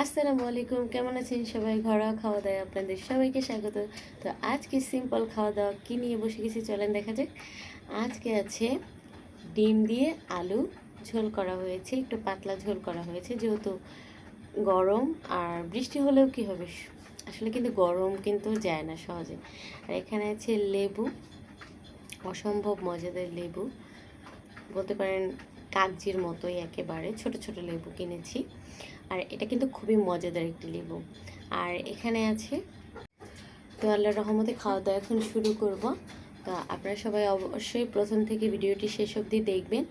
আসসালামু আলাইকুম, কেমন আছেন সবাই? ঘরোয়া খাওয়া দাওয়া আপনাদের সবাইকে স্বাগত। তো আজকে সিম্পল খাওয়া দাওয়া কী নিয়ে বসে গেছি চলেন দেখা যাক। আজকে আছে ডিম দিয়ে আলু ঝোল করা হয়েছে, একটু পাতলা ঝোল করা হয়েছে যেহেতু গরম। আর বৃষ্টি হলেও কি হবে, আসলে কিন্তু গরম কিন্তু যায় না সহজে। আর এখানে আছে লেবু, অসম্ভব মজাদার লেবু, বলতে পারেন কাগজির মতোই একেবারে ছোট ছোট লেবু কিনেছি। আর এটা কিন্তু খুবই মজাদার একটি লেবু। আর এখানে আছে, তো আল্লাহর রহমতে খাওয়া দাওয়া এখন শুরু করব। তো আপনারা সবাই অবশ্যই প্রথম থেকে ভিডিওটি শেষ অবধি দেখবেন।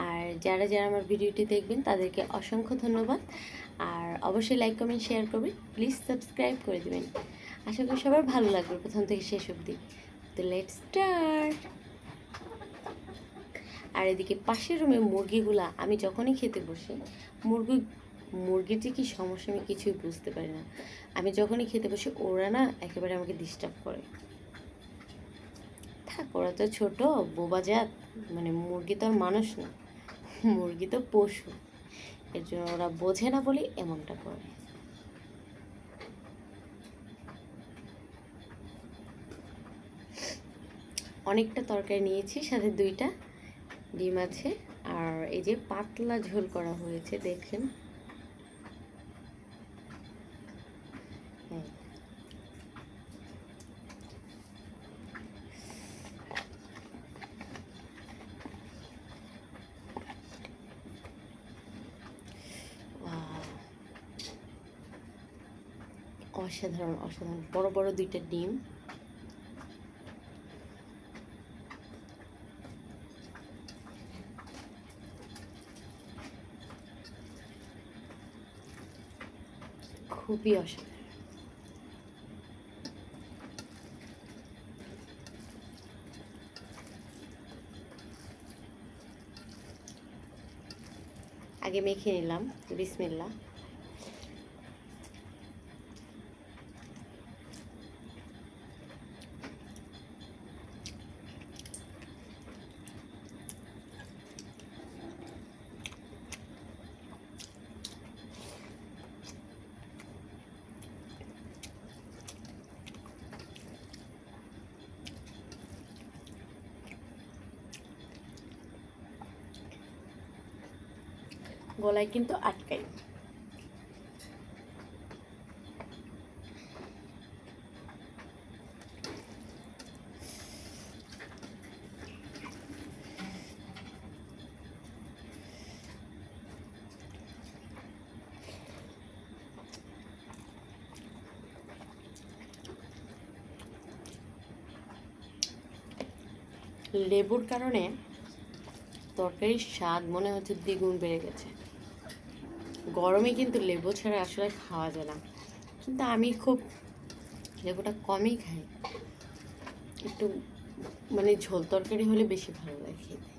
আর যারা যারা আমার ভিডিওটি দেখবেন তাদেরকে অসংখ্য ধন্যবাদ। আর অবশ্যই লাইক কমেন্ট শেয়ার করবেন, প্লিজ সাবস্ক্রাইব করে দেবেন। আশা করি সবার ভালো লাগবে প্রথম থেকে শেষ অবধি। তো লেটস স্টার্ট। আর এদিকে পাশের রুমে মুরগিগুলা, আমি যখনই খেতে বসি মুরগির যে কী সমস্যা আমি কিছুই বুঝতে পারি না। আমি যখনই খেতে বসি ওরা না একেবারে আমাকে ডিস্টার্ব করে। থাক, ওরা তো ছোট বোবাজাত, মানে মুরগি তো আর মানুষ না, মুরগি তো পশু, এর জন্য ওরা বোঝে না বলে এমনটা করে। অনেকটা তরকারি নিয়েছি, সাথে 2টা ডিম আছে। আর এই যে পাতলা ঝোল করা হয়েছে দেখেন। হ্যাঁ, অসাধারণ অসাধারণ, বড় বড় 2টা ডিম। খুবই অসাধারণ। আগে মেখে নিলাম, বিসমিল্লাহ। গলায় কিন্তু আটকাই। লেবুর কারণে তরকারির স্বাদ মনে হচ্ছে দ্বিগুণ বেড়ে গেছে। গরমে কিন্তু লেবু ছাড়া আসলে খাওয়া যায় না, কিন্তু আমি খুব লেবুটা কমই খাই। একটু মানে ঝোল তরকারি হলে বেশি ভালো লাগে খেতে।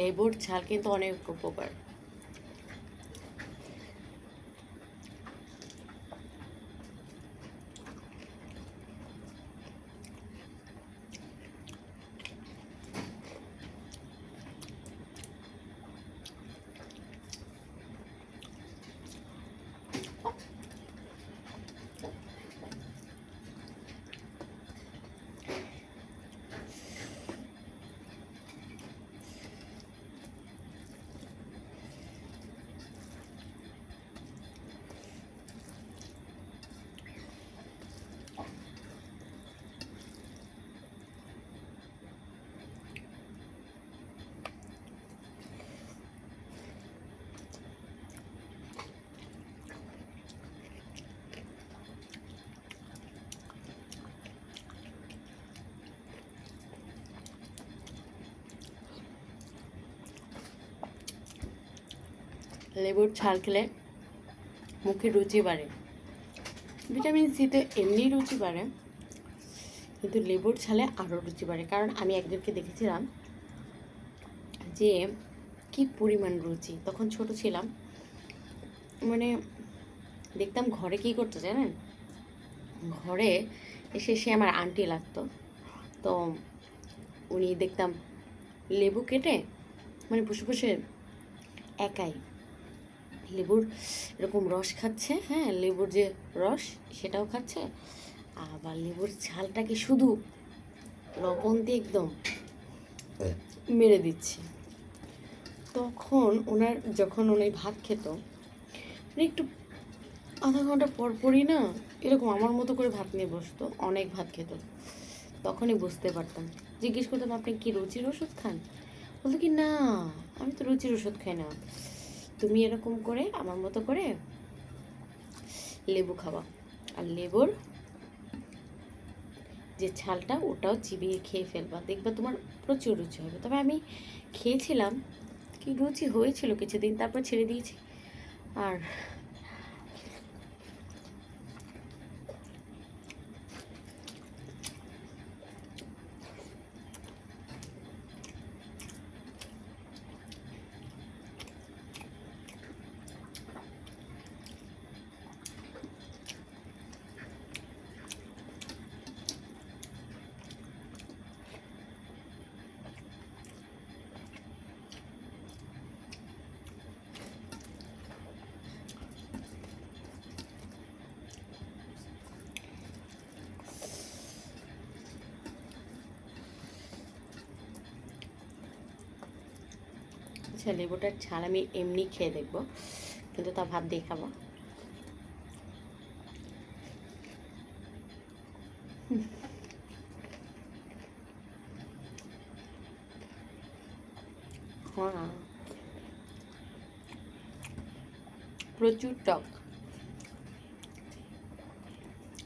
লেবুর ঝাল কিন্তু অনেক উপকার। লেবুর ঝাল খেলে মুখে রুচি বাড়ে। ভিটামিন সিতে এমনি রুচি বাড়ে, কিন্তু লেবুর ছালে আরও রুচি বাড়ে। কারণ আমি একজনকে দেখেছিলাম যে কি পরিমাণ রুচি, তখন ছোট ছিলাম, মানে দেখতাম ঘরে কি করতো জানেন, ঘরে এসে সে আমার আন্টি লাগতো, তো উনি দেখতাম লেবু কেটে মানে বসে বসে একাই লেবুর এরকম রস খাচ্ছে, হ্যাঁ লেবুর যে রস সেটাও খাচ্ছে, আবার লেবুর ছালটাকে শুধু লবণ দিয়ে একদম মেরে দিচ্ছে। তখন যখন উনি ভাত খেত, মানে একটু আধা ঘন্টা পর পরই না এরকম আমার মতো করে ভাত নিয়ে বসতো, অনেক ভাত খেত। তখনই বুঝতে পারতাম, জিজ্ঞেস করতাম আপনি কি রুচির ওষুধ খান? বলতো কি না, আমি তো রুচির ওষুধ খাই না, তুমি এরকম করে আমার মতো করে লেবু খাওয়া, আর লেবুর যে ছালটা ওটাও চিবিয়ে খেয়ে ফেলবা, দেখবা তোমার প্রচুর রুচি হবে। তবে আমি খেয়েছিলাম, কি রুচি হয়েছিল কিছুদিন, তারপর ছেড়ে দিয়েছি। আর আচ্ছা, লেবুটার ছাল আমি এমনি খেয়ে দেখবো, কিন্তু তা ভাত দিয়ে খাবো। হ্যাঁ, প্রচুর টক,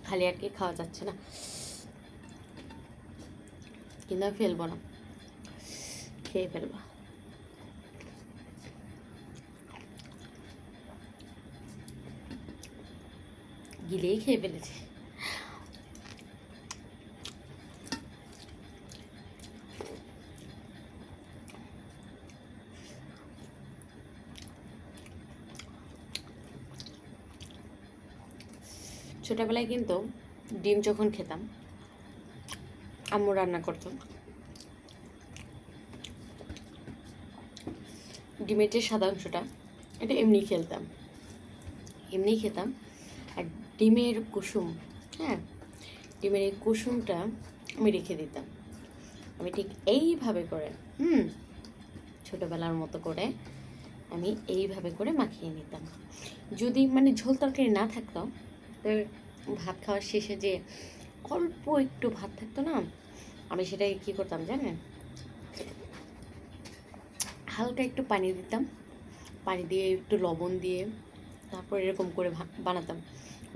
খালি আর কি খাওয়া যাচ্ছে না, কিন্তু আমি ফেলবো না, খেয়ে ফেলবো। গিলেই খেয়ে ফেলেছে। ছোটোবেলায় কিন্তু ডিম যখন খেতাম, আম্মু রান্না করতো, ডিমের যে সাদা অংশটা এটা এমনি খেতাম। আর ডিমের কুসুম, হ্যাঁ ডিমের এই কুসুমটা আমি রেখে দিতাম, আমি ঠিক এইভাবে করে ছোটোবেলার মতো করে আমি এইভাবে করে মাখিয়ে নিতাম। যদি মানে ঝোল তরকারি না থাকতো, তো ভাত খাওয়ার শেষে যে অল্প একটু ভাত থাকতো না, আমি সেটাকে কী করতাম জানেন, হালকা একটু পানি দিতাম, পানি দিয়ে একটু লবণ দিয়ে তারপর এরকম করে বানাতাম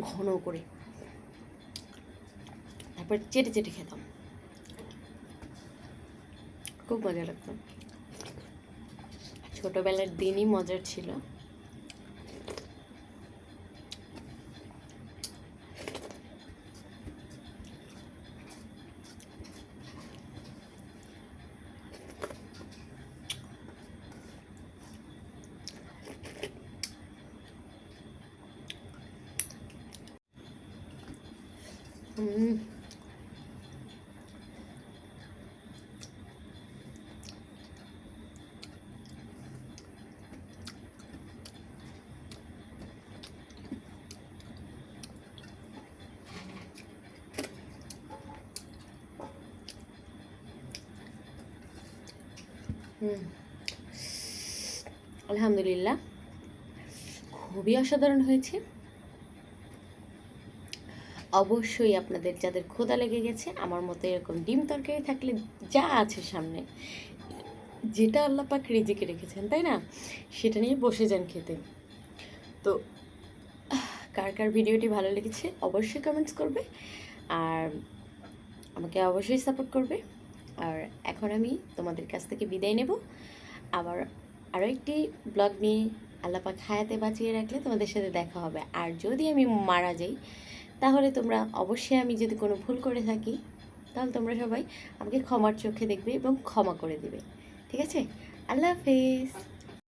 ঘন করে, তারপর চেটে চেটে খেতাম, খুব মজা লাগতো। ছোটোবেলার দিনই মজার ছিল। আলহামদুলিল্লাহ, খুবই অসাধারণ হয়েছে। অবশ্যই আপনাদের যাদের ক্ষুধা লেগে গেছে আমার মতো এরকম ডিম তরকারি থাকলে, যা আছে সামনে, যেটা আল্লাহ পাক রিজিকে রেখেছেন তাই না, সেটা নিয়ে বসে যান খেতে। তো কার কার ভিডিওটি ভালো লেগেছে অবশ্যই কমেন্টস করবে, আর আমাকে অবশ্যই সাপোর্ট করবে। আর এখন আমি তোমাদের কাছ থেকে বিদায় নেব, আবার আরও একটি ব্লগ নিয়ে আল্লাহ পাক হায়াতে বাঁচিয়ে রাখলে তোমাদের সাথে দেখা হবে। আর যদি আমি মারা যাই তাহলে তোমরা অবশ্যই, আমি যদি কোনো ভুল করে থাকি তাহলে তোমরা সবাই আমাকে ক্ষমার চোখে দেখবে এবং ক্ষমা করে দিবে। ঠিক আছে? আল্লাহ হাফেজ।